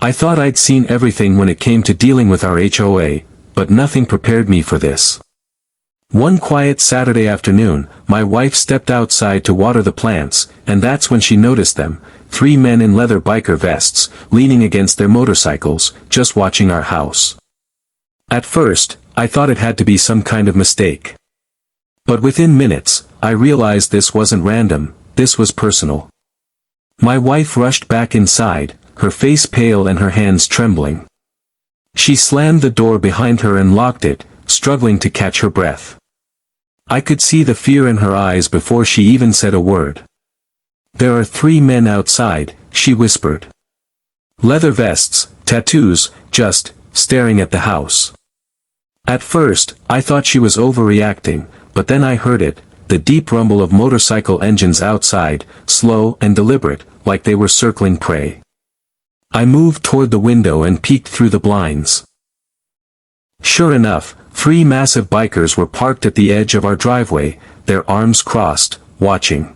I thought I'd seen everything when it came to dealing with our HOA, but nothing prepared me for this. One quiet Saturday afternoon, my wife stepped outside to water the plants, and that's when she noticed them, 3 men in leather biker vests, leaning against their motorcycles, just watching our house. At first, I thought it had to be some kind of mistake. But within minutes, I realized this wasn't random, this was personal. My wife rushed back inside, her face pale and her hands trembling. She slammed the door behind her and locked it, struggling to catch her breath. I could see the fear in her eyes before she even said a word. "There are 3 men outside," she whispered. Leather vests, tattoos, just staring at the house. At first, I thought she was overreacting, but then I heard it, the deep rumble of motorcycle engines outside, slow and deliberate, like they were circling prey. I moved toward the window and peeked through the blinds. Sure enough, 3 massive bikers were parked at the edge of our driveway, their arms crossed, watching.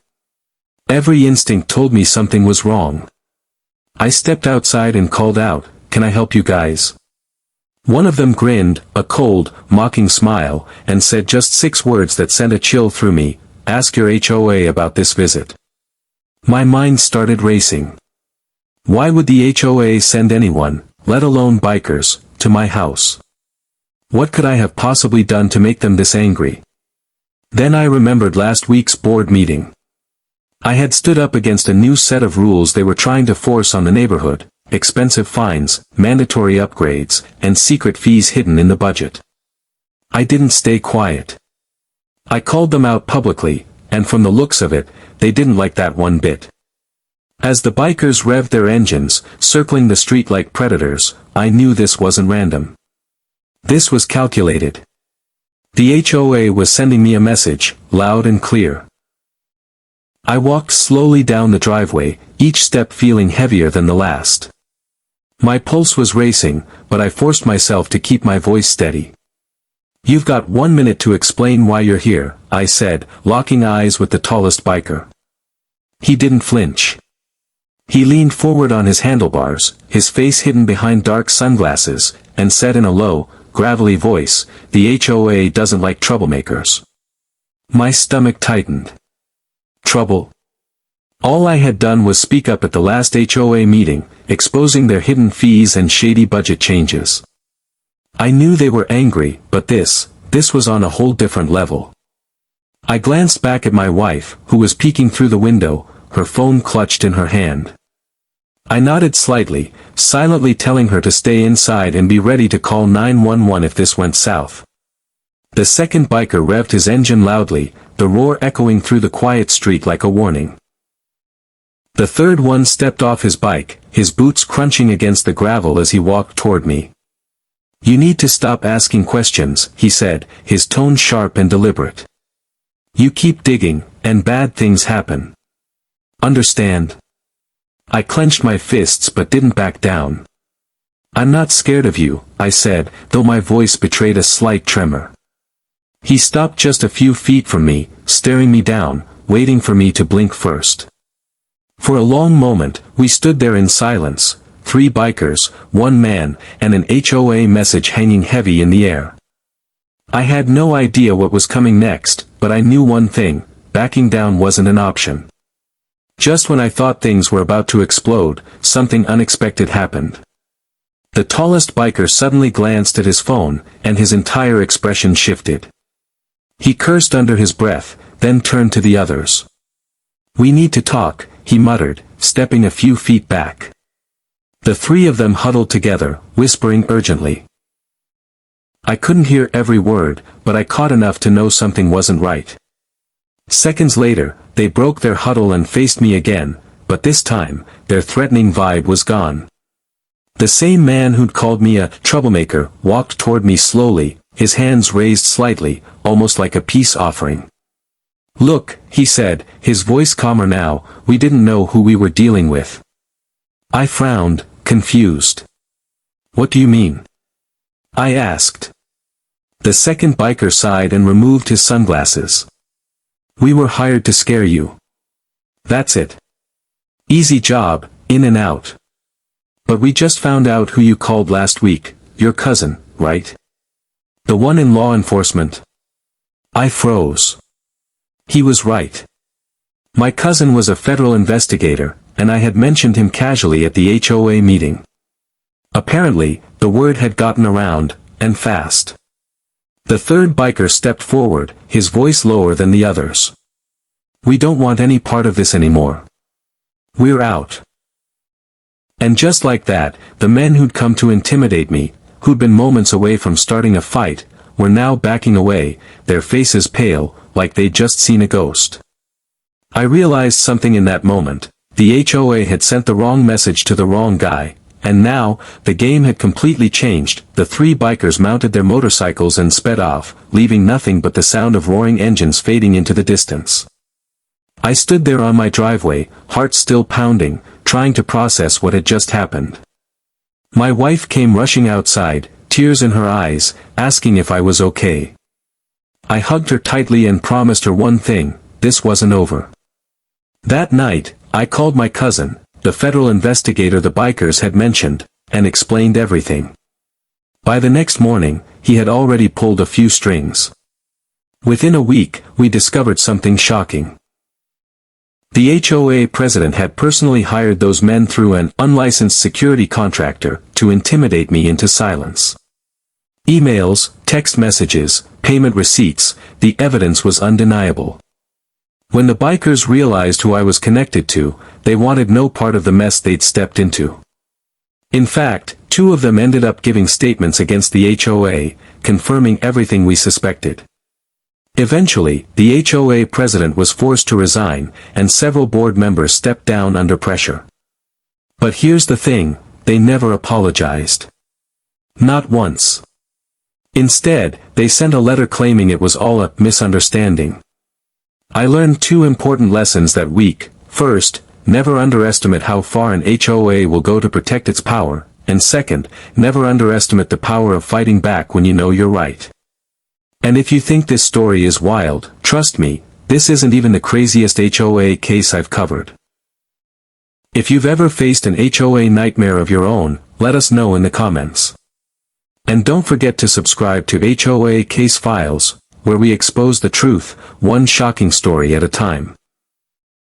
Every instinct told me something was wrong. I stepped outside and called out, "Can I help you guys?" One of them grinned, a cold, mocking smile, and said just 6 words that sent a chill through me, "Ask your HOA about this visit." My mind started racing. Why would the HOA send anyone, let alone bikers, to my house? What could I have possibly done to make them this angry? Then I remembered last week's board meeting. I had stood up against a new set of rules they were trying to force on the neighborhood, expensive fines, mandatory upgrades, and secret fees hidden in the budget. I didn't stay quiet. I called them out publicly, and from the looks of it, they didn't like that one bit. As the bikers revved their engines, circling the street like predators, I knew this wasn't random. This was calculated. The HOA was sending me a message, loud and clear. I walked slowly down the driveway, each step feeling heavier than the last. My pulse was racing, but I forced myself to keep my voice steady. "You've got 1 minute to explain why you're here," I said, locking eyes with the tallest biker. He didn't flinch. He leaned forward on his handlebars, his face hidden behind dark sunglasses, and said in a low, gravelly voice, "The HOA doesn't like troublemakers." My stomach tightened. Trouble? All I had done was speak up at the last HOA meeting, exposing their hidden fees and shady budget changes. I knew they were angry, but this was on a whole different level. I glanced back at my wife, who was peeking through the window, her phone clutched in her hand. I nodded slightly, silently telling her to stay inside and be ready to call 911 if this went south. The second biker revved his engine loudly, the roar echoing through the quiet street like a warning. The third one stepped off his bike, his boots crunching against the gravel as he walked toward me. "You need to stop asking questions," he said, his tone sharp and deliberate. "You keep digging, and bad things happen. Understand?" I clenched my fists but didn't back down. "I'm not scared of you," I said, though my voice betrayed a slight tremor. He stopped just a few feet from me, staring me down, waiting for me to blink first. For a long moment, we stood there in silence, 3 bikers, 1 man, and an HOA message hanging heavy in the air. I had no idea what was coming next, but I knew one thing, backing down wasn't an option. Just when I thought things were about to explode, something unexpected happened. The tallest biker suddenly glanced at his phone, and his entire expression shifted. He cursed under his breath, then turned to the others. "We need to talk," he muttered, stepping a few feet back. The 3 of them huddled together, whispering urgently. I couldn't hear every word, but I caught enough to know something wasn't right. Seconds later, they broke their huddle and faced me again, but this time, their threatening vibe was gone. The same man who'd called me a troublemaker walked toward me slowly, his hands raised slightly, almost like a peace offering. "Look," he said, his voice calmer now, "we didn't know who we were dealing with." I frowned, confused. "What do you mean?" I asked. The second biker sighed and removed his sunglasses. "We were hired to scare you. That's it. Easy job, in and out." But we just found out who you called last week, your cousin, right? The one in law enforcement. I froze. He was right. My cousin was a federal investigator, and I had mentioned him casually at the HOA meeting. Apparently, the word had gotten around, and fast. The third biker stepped forward, his voice lower than the others. We don't want any part of this anymore. We're out. And just like that, the men who'd come to intimidate me, who'd been moments away from starting a fight, were now backing away, their faces pale, like they'd just seen a ghost. I realized something in that moment. The HOA had sent the wrong message to the wrong guy, and now, the game had completely changed. The three bikers mounted their motorcycles and sped off, leaving nothing but the sound of roaring engines fading into the distance. I stood there on my driveway, heart still pounding, trying to process what had just happened. My wife came rushing outside, tears in her eyes, asking if I was okay. I hugged her tightly and promised her one thing: this wasn't over. That night, I called my cousin, the federal investigator the bikers had mentioned, and explained everything. By the next morning, he had already pulled a few strings. Within a week, we discovered something shocking. The HOA president had personally hired those men through an unlicensed security contractor to intimidate me into silence. Emails, text messages, payment receipts, the evidence was undeniable. When the bikers realized who I was connected to, they wanted no part of the mess they'd stepped into. In fact, 2 of them ended up giving statements against the HOA, confirming everything we suspected. Eventually, the HOA president was forced to resign, and several board members stepped down under pressure. But here's the thing, they never apologized. Not once. Instead, they sent a letter claiming it was all a misunderstanding. I learned 2 important lessons that week. First, never underestimate how far an HOA will go to protect its power, and second, never underestimate the power of fighting back when you know you're right. And if you think this story is wild, trust me, this isn't even the craziest HOA case I've covered. If you've ever faced an HOA nightmare of your own, let us know in the comments. And don't forget to subscribe to HOA Case Files, where we expose the truth, one shocking story at a time.